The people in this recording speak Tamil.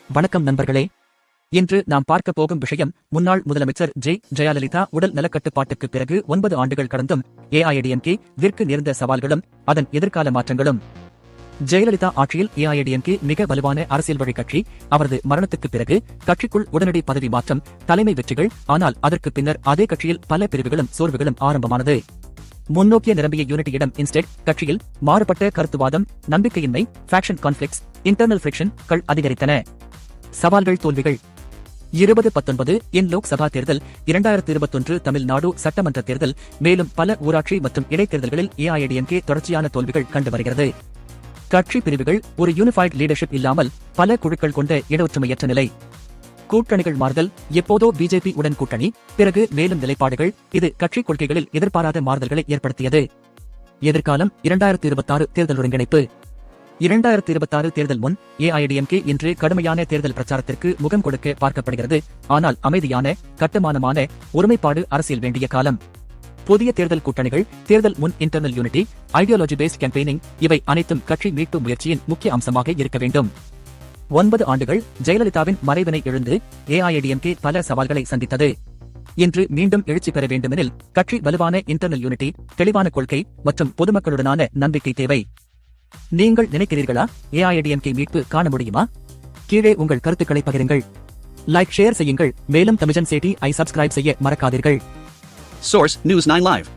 வணக்கம் நண்பர்களே. இன்று நாம் பார்க்க போகும் விஷயம் முன்னாள் முதலமைச்சர் ஜெயலலிதா உடல் நலக்கட்டுப்பாட்டுக்கு பிறகு 9 ஆண்டுகள் கடந்தும் ஏஐஏடிஎம்கே விற்கு நேர்ந்த சவால்களும் அதன் எதிர்கால மாற்றங்களும். ஜெயலலிதா ஆட்சியில் ஏஐஏடிஎம்கே மிக வலுவான அரசியல் வழி கட்சி. அவரது மரணத்துக்கு பிறகு கட்சிக்குள் உடனடி பதவி மாற்றம், தலைமை வெற்றிகள். ஆனால் அதற்கு பின்னர் அதே கட்சியில் பல பிரிவுகளும் சோர்வுகளும் ஆரம்பமானது. முன்னோக்கிய நிரம்பிய யூனிட்டியிடம் இன்ஸ்டெட் கட்சியில் மாறுபட்ட கருத்துவாதம், நம்பிக்கையின்மை, ஃபேக்ஷன் கான்ஃபிளிக்ஸ், இன்டர்னல் ஃபிரிக்ஷன்கள் அதிகரித்தன. சவால்கள், தோல்விகள். 2019 இன் லோக்சபா தேர்தல், 2021 தமிழ்நாடு சட்டமன்ற தேர்தல், மேலும் பல ஊராட்சி மற்றும் இடைத்தேர்தல்களில் ஏஐஏடிஎம்கே தொடர்ச்சியான தோல்விகள் கண்டு வருகிறது. கட்சி பிரிவுகள், ஒரு யூனிஃபைடு லீடர்ஷிப் இல்லாமல் பல குழுக்கள் கொண்ட இடஒற்றுமையற்ற நிலை. கூட்டணிகள் மாறுதல், எப்போதோ பிஜேபி உடன் கூட்டணி, பிறகு மேலும் நிலைப்பாடுகள். இது கட்சி கொள்கைகளில் எதிர்பாராத மாறுதல்களை ஏற்படுத்தியது. எதிர்காலம் 2026 தேர்தல் ஒருங்கிணைப்பு. 2026 தேர்தல் முன் ஏஐஏடிஎம்கே இன்று கடுமையான தேர்தல் பிரச்சாரத்திற்கு முகம் கொடுக்க பார்க்கப்படுகிறது. ஆனால் அமைதியான, கட்டுமானமான ஒருமைப்பாடு அரசியல் வேண்டிய காலம். புதிய தேர்தல் கூட்டணிகள், தேர்தல் முன் internal unity, ideology based campaigning, இவை அனைத்தும் கட்சி மீட்பு முயற்சியின் முக்கிய அம்சமாக இருக்க வேண்டும். 9 ஆண்டுகள் ஜெயலலிதாவின் மறைவினை எழுந்து ஏஐஏடிஎம்கே பல சவால்களை சந்தித்தது. இன்று மீண்டும் எழுச்சி பெற வேண்டுமெனில் கட்சி வலுவான இன்டர்னல் யூனிட்டி, தெளிவான கொள்கை மற்றும் பொதுமக்களுடனான நம்பிக்கை தேவை. நீங்கள் நினைக்கிறீர்களா, ஏஐஏடிஎம்கே மீட்பு காண முடியுமா? கீழே உங்கள் கருத்துக்களை பகிருங்கள். லைக், ஷேர் செய்யுங்கள். மேலும் தமிழன் சேட்டி ஐ சப்ஸ்கிரைப் செய்ய மறக்காதீர்கள். Source: News 9 Live.